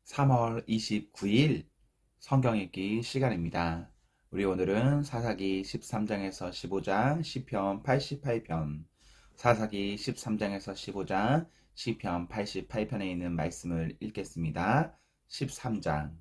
3월 29일 성경 읽기 시간입니다. 우리 오늘은 사사기 13장에서 15장, 시편 88편, 사사기 13장에서 15장, 시편 88편에 있는 말씀을 읽겠습니다. 13장.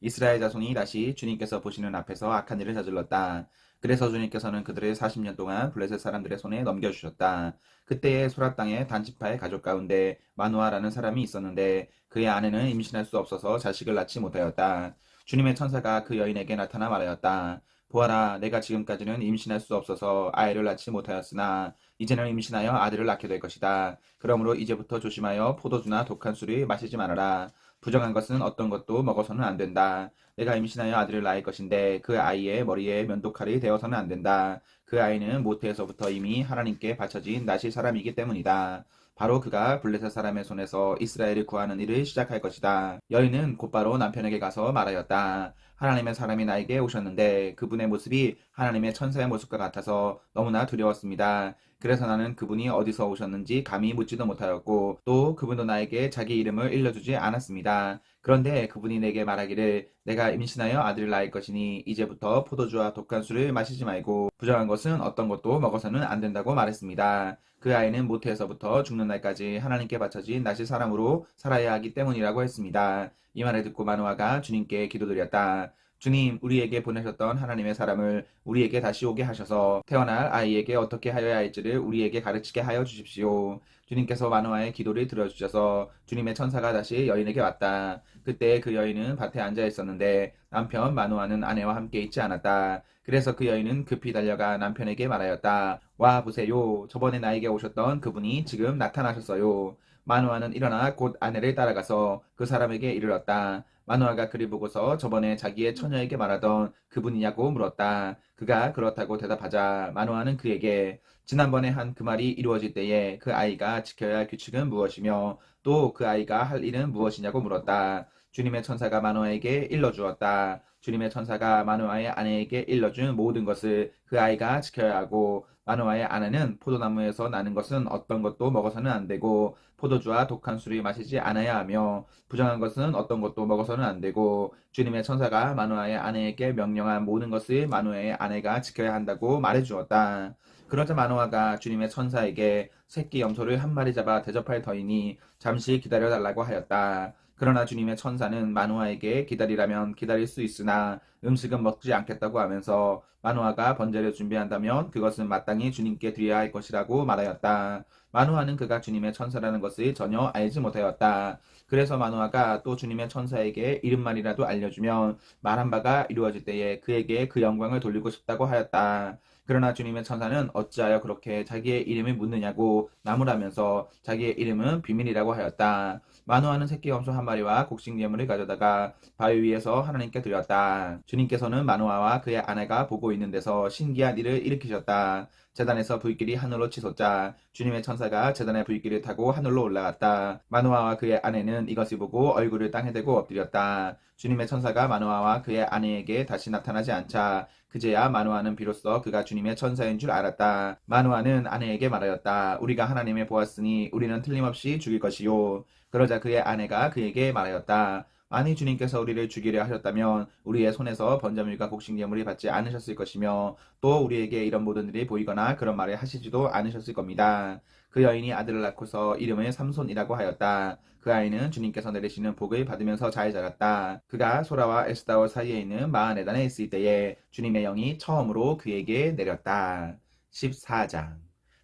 이스라엘 자손이 다시 주님께서 보시는 앞에서 악한 일을 저질렀다. 그래서 주님께서는 그들을 40년 동안 블레셋 사람들의 손에 넘겨주셨다. 그때에 소라 땅의 단지파의 가족 가운데 마누아라는 사람이 있었는데 그의 아내는 임신할 수 없어서 자식을 낳지 못하였다. 주님의 천사가 그 여인에게 나타나 말하였다. 보아라, 내가 지금까지는 임신할 수 없어서 아이를 낳지 못하였으나 이제는 임신하여 아들을 낳게 될 것이다. 그러므로 이제부터 조심하여 포도주나 독한 술을 마시지 말아라. 부정한 것은 어떤 것도 먹어서는 안 된다. 내가 임신하여 아들을 낳을 것인데 그 아이의 머리에 면도칼이 되어서는 안 된다. 그 아이는 모태에서부터 이미 하나님께 바쳐진 나실 사람이기 때문이다. 바로 그가 블레셋 사람의 손에서 이스라엘을 구하는 일을 시작할 것이다. 여인은 곧바로 남편에게 가서 말하였다. 하나님의 사람이 나에게 오셨는데 그분의 모습이 하나님의 천사의 모습과 같아서 너무나 두려웠습니다. 그래서 나는 그분이 어디서 오셨는지 감히 묻지도 못하였고 또 그분도 나에게 자기 이름을 일러주지 않았습니다. 그런데 그분이 내게 말하기를 내가 임신하여 아들을 낳을 것이니 이제부터 포도주와 독한 술을 마시지 말고 부정한 것은 어떤 것도 먹어서는 안 된다고 말했습니다. 그 아이는 모태에서부터 죽는 날까지 하나님께 바쳐진 나실 사람으로 살아야 하기 때문이라고 했습니다. 이 말을 듣고 마누아가 주님께 기도드렸다. 주님, 우리에게 보내셨던 하나님의 사람을 우리에게 다시 오게 하셔서 태어날 아이에게 어떻게 하여야 할지를 우리에게 가르치게 하여 주십시오. 주님께서 마누아의 기도를 들어주셔서 주님의 천사가 다시 여인에게 왔다. 그때 그 여인은 밭에 앉아 있었는데 남편 마누아는 아내와 함께 있지 않았다. 그래서 그 여인은 급히 달려가 남편에게 말하였다. 와 보세요. 저번에 나에게 오셨던 그분이 지금 나타나셨어요. 마누아는 일어나 곧 아내를 따라가서 그 사람에게 이르렀다. 마누아가 그를 보고서 저번에 자기의 처녀에게 말하던 그분이냐고 물었다. 그가 그렇다고 대답하자 마누아는 그에게 지난번에 한 그 말이 이루어질 때에 그 아이가 지켜야 할 규칙은 무엇이며 또 그 아이가 할 일은 무엇이냐고 물었다. 주님의 천사가 마누아에게 일러주었다. 주님의 천사가 마누아의 아내에게 일러준 모든 것을 그 아이가 지켜야 하고 마누아의 아내는 포도나무에서 나는 것은 어떤 것도 먹어서는 안 되고 포도주와 독한 술을 마시지 않아야 하며 부정한 것은 어떤 것도 먹어서는 안 되고 주님의 천사가 마누아의 아내에게 명령한 모든 것을 마누아의 아내가 지켜야 한다고 말해주었다. 그러자 마누아가 주님의 천사에게 새끼 염소를 한 마리 잡아 대접할 터이니 잠시 기다려달라고 하였다. 그러나 주님의 천사는 마누아에게 기다리라면 기다릴 수 있으나 음식은 먹지 않겠다고 하면서 마누아가 번제를 준비한다면 그것은 마땅히 주님께 드려야 할 것이라고 말하였다. 마누아는 그가 주님의 천사라는 것을 전혀 알지 못하였다. 그래서 마누아가 또 주님의 천사에게 이름만이라도 알려주면 말한 바가 이루어질 때에 그에게 그 영광을 돌리고 싶다고 하였다. 그러나 주님의 천사는 어찌하여 그렇게 자기의 이름을 묻느냐고 나무라면서 자기의 이름은 비밀이라고 하였다. 마누아는 새끼 염소 한 마리와 곡식 예물을 가져다가 바위 위에서 하나님께 드렸다. 주님께서는 마누아와 그의 아내가 보고 있는 데서 신기한 일을 일으키셨다. 제단에서 불길이 하늘로 치솟자 주님의 천사가 제단의 불길을 타고 하늘로 올라갔다. 마누아와 그의 아내는 이것을 보고 얼굴을 땅에 대고 엎드렸다. 주님의 천사가 마누아와 그의 아내에게 다시 나타나지 않자 그제야 마누아는 비로소 그가 주님의 천사인 줄 알았다. 마누아는 아내에게 말하였다. 우리가 하나님을 보았으니 우리는 틀림없이 죽일 것이요. 그러자 그의 아내가 그에게 말하였다. 만일 주님께서 우리를 죽이려 하셨다면 우리의 손에서 번제물과 곡식 예물이 받지 않으셨을 것이며 또 우리에게 이런 모든 일이 보이거나 그런 말을 하시지도 않으셨을 겁니다. 그 여인이 아들을 낳고서 이름을 삼손이라고 하였다. 그 아이는 주님께서 내리시는 복을 받으면서 잘 자랐다. 그가 소라와 에스다올 사이에 있는 마하네단에 있을 때에 주님의 영이 처음으로 그에게 내렸다. 14장.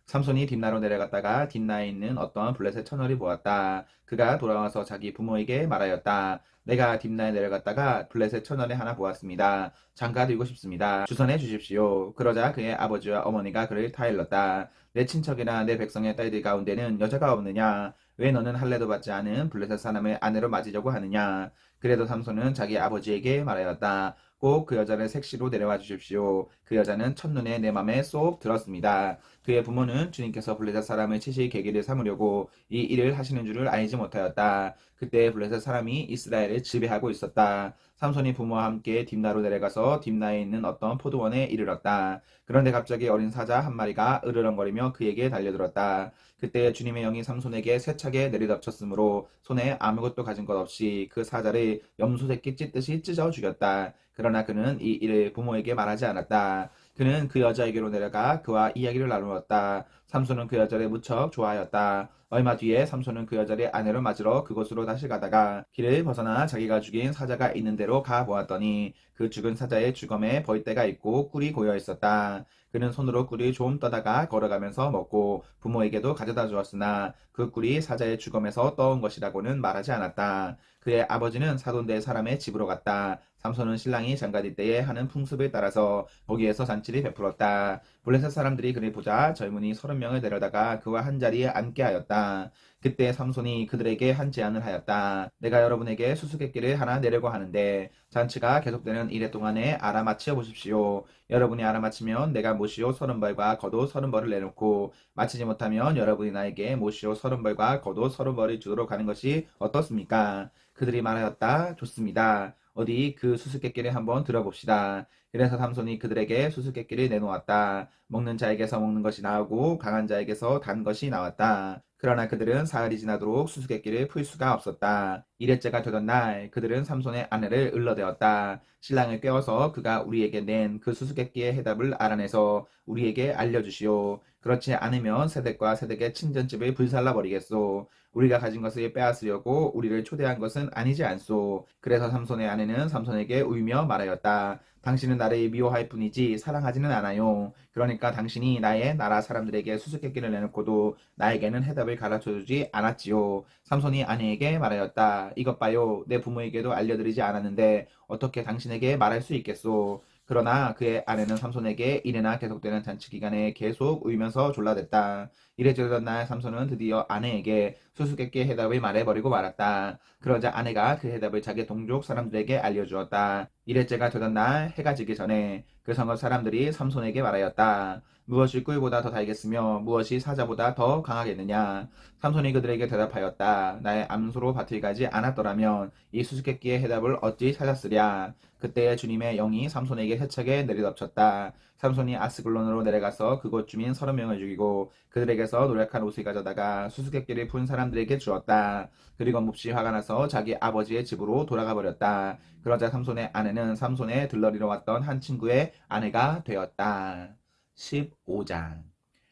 삼손이 딥나로 내려갔다가 딥나에 있는 어떤 블레셋 처녀를 보았다. 그가 돌아와서 자기 부모에게 말하였다. 내가 딥나에 내려갔다가 블레셋 처녀를 하나 보았습니다. 장가 들고 싶습니다. 주선해 주십시오. 그러자 그의 아버지와 어머니가 그를 타일렀다. 내 친척이나 내 백성의 딸들 가운데는 여자가 없느냐? 왜 너는 할례도 받지 않은 블레셋 사람을 아내로 맞으려고 하느냐? 그래도 삼손은 자기 아버지에게 말하였다. 꼭 그 여자를 색시로 내려와 주십시오. 그 여자는 첫눈에 내 맘에 쏙 들었습니다. 그의 부모는 주님께서 블레셋 사람을 치실 계기를 삼으려고 이 일을 하시는 줄을 알지 못하였다. 그때 블레셋 사람이 이스라엘을 지배하고 있었다. 삼손이 부모와 함께 딥나로 내려가서 딥나에 있는 어떤 포도원에 이르렀다. 그런데 갑자기 어린 사자 한 마리가 으르렁거리며 그에게 달려들었다. 그때 주님의 영이 삼손에게 세차게 내리덮쳤으므로 손에 아무것도 가진 것 없이 그 사자를 염소 새끼 찢듯이 찢어 죽였다. 그러나 그는 이 일을 부모에게 말하지 않았다. 그는 그 여자에게로 내려가 그와 이야기를 나누었다. 삼손은 그 여자를 무척 좋아하였다. 얼마 뒤에 삼손은 그 여자를 아내로 맞으러 그곳으로 다시 가다가 길을 벗어나 자기가 죽인 사자가 있는 데로 가 보았더니 그 죽은 사자의 주검에 벌떼가 있고 꿀이 고여 있었다. 그는 손으로 꿀을 좀 떠다가 걸어가면서 먹고 부모에게도 가져다 주었으나 그 꿀이 사자의 주검에서 떠온 것이라고는 말하지 않았다. 그의 아버지는 사돈대 사람의 집으로 갔다. 삼손은 신랑이 장가들 때에 하는 풍습을 따라서 거기에서 잔치를 베풀었다. 블레셋 사람들이 그를 보자 젊은이 30명을 데려다가 그와 한 자리에 앉게 하였다. 그때 삼손이 그들에게 한 제안을 하였다. 내가 여러분에게 수수께끼를 하나 내려고 하는데 잔치가 계속되는 이래 동안에 알아맞혀 보십시오. 여러분이 알아맞히면 내가 모시오 30벌과 겉옷 30벌을 내놓고 마치지 못하면 여러분이 나에게 모시오 30벌과 겉옷 30벌을 주도록 하는 것이 어떻습니까? 그들이 말하였다. 좋습니다. 어디 그 수수께끼를 한번 들어봅시다. 그래서 삼손이 그들에게 수수께끼를 내놓았다. 먹는 자에게서 먹는 것이 나오고 강한 자에게서 단 것이 나왔다. 그러나 그들은 사흘이 지나도록 수수께끼를 풀 수가 없었다. 이레째가 되던 날 그들은 삼손의 아내를 을러대었다. 신랑을 꿰어서 그가 우리에게 낸 그 수수께끼의 해답을 알아내서 우리에게 알려주시오. 그렇지 않으면 세댁과 세댁의 친전집을 불살라 버리겠소. 우리가 가진 것을 빼앗으려고 우리를 초대한 것은 아니지 않소. 그래서 삼손의 아내는 삼손에게 울며 말하였다. 당신은 나를 미워할 뿐이지 사랑하지는 않아요. 그러니까 당신이 나의 나라 사람들에게 수수께끼를 내놓고도 나에게는 해답을 가르쳐주지 않았지요. 삼손이 아내에게 말하였다. 이것 봐요. 내 부모에게도 알려드리지 않았는데 어떻게 당신에게 말할 수 있겠소. 그러나 그의 아내는 삼손에게 이래나 계속되는 잔치 기간에 계속 울면서 졸라댔다. 이래저래던 날 삼손은 드디어 아내에게 수수께끼의 해답을 말해버리고 말았다. 그러자 아내가 그 해답을 자기 동족 사람들에게 알려주었다. 이래째가 되던 날 해가 지기 전에 그 성읍 사람들이 삼손에게 말하였다. 무엇이 꿀보다 더 달겠으며 무엇이 사자보다 더 강하겠느냐. 삼손이 그들에게 대답하였다. 나의 암소로 밭을 가지 않았더라면 이 수수께끼의 해답을 어찌 찾았으랴. 그때 주님의 영이 삼손에게 세차게 내리덮쳤다. 삼손이 아스글론으로 내려가서 그곳 주민 30명을 죽이고 그들에게서 노력한 옷을 가져다가 수수께끼를 푼 사람들에게 주었다. 그리고 몹시 화가 나서 자기 아버지의 집으로 돌아가 버렸다. 그러자 삼손의 아내는 삼손의 들러리로 왔던 한 친구의 아내가 되었다. 15장.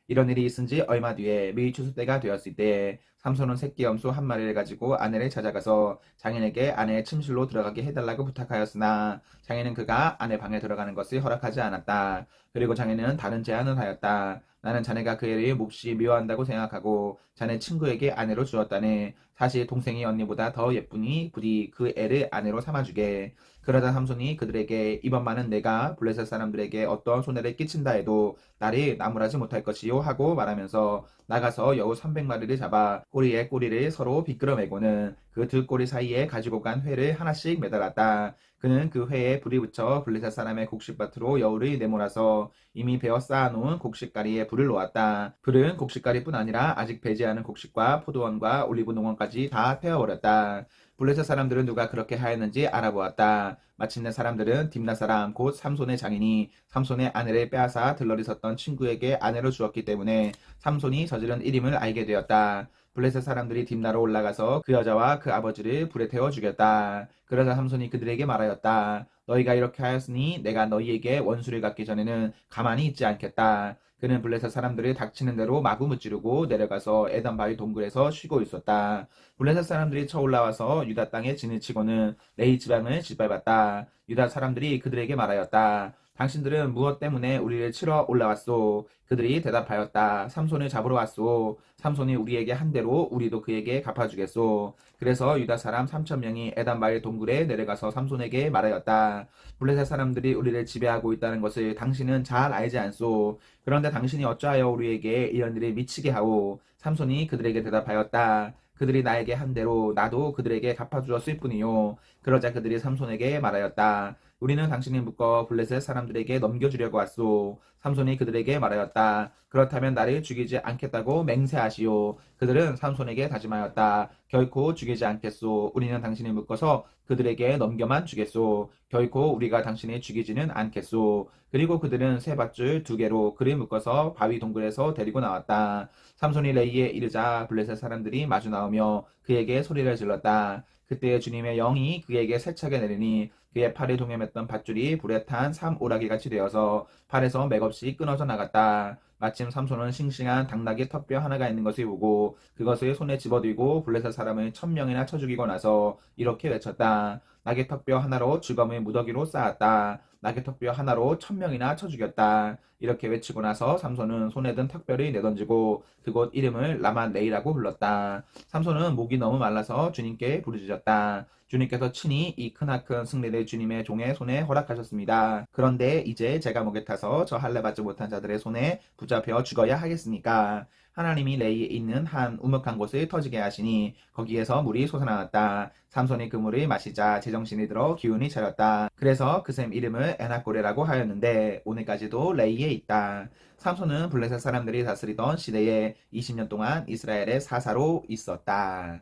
이런 일이 있은 지 얼마 뒤에 밀추수 때가 되었을 때 삼손은 새끼 염소 한 마리를 가지고 아내를 찾아가서 장인에게 아내의 침실로 들어가게 해달라고 부탁하였으나 장인은 그가 아내 방에 들어가는 것을 허락하지 않았다. 그리고 장인은 다른 제안을 하였다. 나는 자네가 그 애를 몹시 미워한다고 생각하고 자네 친구에게 아내로 주었다네. 사실 동생이 언니보다 더 예쁘니 부디 그 애를 아내로 삼아주게. 그러자 삼손이 그들에게 이번만은 내가 블레셋 사람들에게 어떤 손해를 끼친다 해도 나를 나무라지 못할 것이요 하고 말하면서 나가서 여우 300마리를 잡아 꼬리에 꼬리를 서로 비끄러매고는 그 두 꼬리 사이에 가지고 간 회를 하나씩 매달았다. 그는 그 회에 불이 붙여 블레셋 사람의 곡식밭으로 여우를 내몰아서 이미 베어 쌓아놓은 곡식가리에 불을 놓았다. 불은 곡식가리뿐 아니라 아직 배지 않은 곡식과 포도원과 올리브 농원까지 다 태워버렸다. 블레셋 사람들은 누가 그렇게 하였는지 알아보았다. 마침내 사람들은 딥나 사람 곧 삼손의 장인이 삼손의 아내를 빼앗아 들러리 섰던 친구에게 아내로 주었기 때문에 삼손이 저지른 일임을 알게 되었다. 블레셋 사람들이 딥나로 올라가서 그 여자와 그 아버지를 불에 태워 죽였다. 그러자 삼손이 그들에게 말하였다. 너희가 이렇게 하였으니 내가 너희에게 원수를 갚기 전에는 가만히 있지 않겠다. 그는 블레셋 사람들을 닥치는 대로 마구 무찌르고 내려가서 에단 바위 동굴에서 쉬고 있었다. 블레셋 사람들이 쳐 올라와서 유다 땅에 진을 치고는 레이 지방을 짓밟았다. 유다 사람들이 그들에게 말하였다. 당신들은 무엇 때문에 우리를 치러 올라왔소? 그들이 대답하였다. 삼손을 잡으러 왔소. 삼손이 우리에게 한 대로 우리도 그에게 갚아주겠소. 그래서 유다 사람 3,000명이 에단바의 동굴에 내려가서 삼손에게 말하였다. 블레셋 사람들이 우리를 지배하고 있다는 것을 당신은 잘 알지 않소. 그런데 당신이 어찌하여 우리에게 이런 일을 미치게 하오? 삼손이 그들에게 대답하였다. 그들이 나에게 한 대로 나도 그들에게 갚아주었을 뿐이요. 그러자 그들이 삼손에게 말하였다. 우리는 당신이 묶어 블레셋 사람들에게 넘겨주려고 왔소. 삼손이 그들에게 말하였다. 그렇다면 나를 죽이지 않겠다고 맹세하시오. 그들은 삼손에게 다짐하였다. 결코 죽이지 않겠소. 우리는 당신이 묶어서 그들에게 넘겨만 주겠소. 결코 우리가 당신을 죽이지는 않겠소. 그리고 그들은 새 밧줄 2개로 그를 묶어서 바위 동굴에서 데리고 나왔다. 삼손이 레이에 이르자 블레셋 사람들이 마주 나오며 그에게 소리를 질렀다. 그때 주님의 영이 그에게 세차게 내리니 그의 팔에 동여맸던 밧줄이 불에 탄 삼오라기같이 되어서 팔에서 맥없이 끊어져 나갔다. 마침 삼손은 싱싱한 당나귀 턱뼈 하나가 있는 것을 보고 그것을 손에 집어들고 블레셋 사람을 1000명이나 쳐 죽이고 나서 이렇게 외쳤다. 나귀 턱뼈 하나로 죽음을 무더기로 쌓았다. 나귀 턱뼈 하나로 1000명이나 쳐 죽였다. 이렇게 외치고 나서 삼손은 손에 든 턱뼈를 내던지고 그곳 이름을 라마네이라고 불렀다. 삼손은 목이 너무 말라서 주님께 부르짖었다. 주님께서 친히 이 크나큰 승리를 주님의 종의 손에 허락하셨습니다. 그런데 이제 제가 목에 타서 저 할례 받지 못한 자들의 손에 붙잡혀 죽어야 하겠습니까? 하나님이 레이에 있는 한 우묵한 곳을 터지게 하시니 거기에서 물이 솟아나왔다. 삼손이 그 물을 마시자 제정신이 들어 기운이 차렸다. 그래서 그 샘 이름을 에나꼬레라고 하였는데 오늘까지도 레이에 있다. 삼손은 블레셋 사람들이 다스리던 시대에 20년 동안 이스라엘의 사사로 있었다.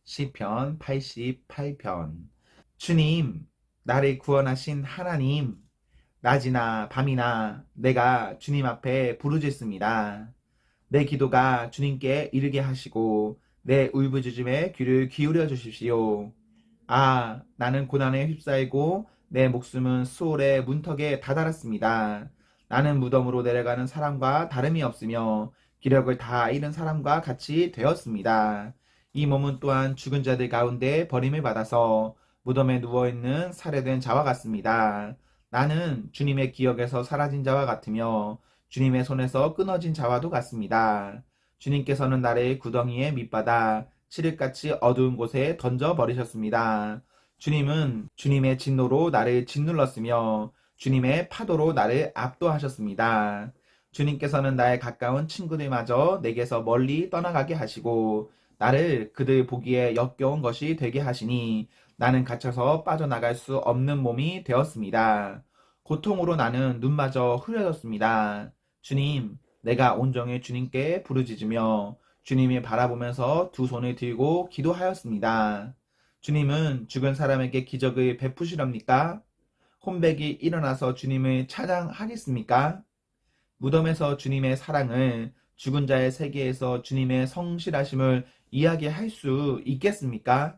시편 88편. 주님, 나를 구원하신 하나님, 낮이나 밤이나 내가 주님 앞에 부르짖습니다. 내 기도가 주님께 이르게 하시고 내 울부짖음에 귀를 기울여 주십시오. 아, 나는 고난에 휩싸이고 내 목숨은 수월의 문턱에 다다랐습니다. 나는 무덤으로 내려가는 사람과 다름이 없으며 기력을 다 잃은 사람과 같이 되었습니다. 이 몸은 또한 죽은 자들 가운데 버림을 받아서 무덤에 누워있는 살해된 자와 같습니다. 나는 주님의 기억에서 사라진 자와 같으며 주님의 손에서 끊어진 자와도 같습니다. 주님께서는 나를 구덩이에 밑바닥 칠흑같이 어두운 곳에 던져버리셨습니다. 주님은 주님의 진노로 나를 짓눌렀으며 주님의 파도로 나를 압도하셨습니다. 주님께서는 나의 가까운 친구들마저 내게서 멀리 떠나가게 하시고 나를 그들 보기에 역겨운 것이 되게 하시니 나는 갇혀서 빠져나갈 수 없는 몸이 되었습니다. 고통으로 나는 눈마저 흐려졌습니다. 주님, 내가 온종일 주님께 부르짖으며 주님이 바라보면서 두 손을 들고 기도하였습니다. 주님은 죽은 사람에게 기적을 베푸시렵니까? 혼백이 일어나서 주님을 찬양하겠습니까? 무덤에서 주님의 사랑을, 죽은 자의 세계에서 주님의 성실하심을 이야기할 수 있겠습니까?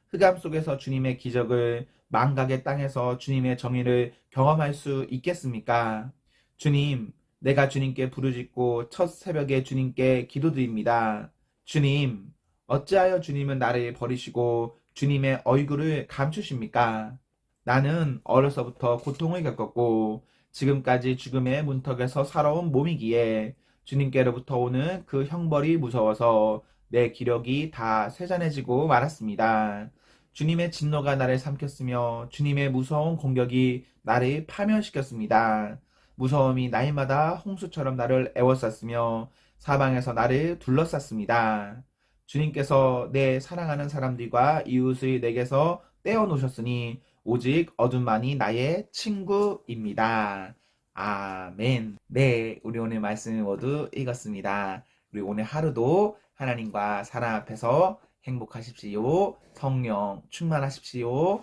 흑암 속에서 주님의 기적을, 망각의 땅에서 주님의 정의를 경험할 수 있겠습니까? 주님, 내가 주님께 부르짖고 첫 새벽에 주님께 기도드립니다. 주님, 어찌하여 주님은 나를 버리시고 주님의 얼굴을 감추십니까? 나는 어려서부터 고통을 겪었고 지금까지 죽음의 문턱에서 살아온 몸이기에 주님께로부터 오는 그 형벌이 무서워서 내 기력이 다 쇠잔해지고 말았습니다. 주님의 진노가 나를 삼켰으며 주님의 무서운 공격이 나를 파멸시켰습니다. 무서움이 날마다 홍수처럼 나를 애워쌌으며 사방에서 나를 둘러쌌습니다. 주님께서 내 사랑하는 사람들과 이웃을 내게서 떼어놓으셨으니 오직 어둠만이 나의 친구입니다. 아멘. 네, 우리 오늘 말씀 모두 읽었습니다. 우리 오늘 하루도 하나님과 사랑 앞에서 행복하십시오. 성령 충만하십시오.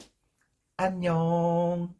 안녕.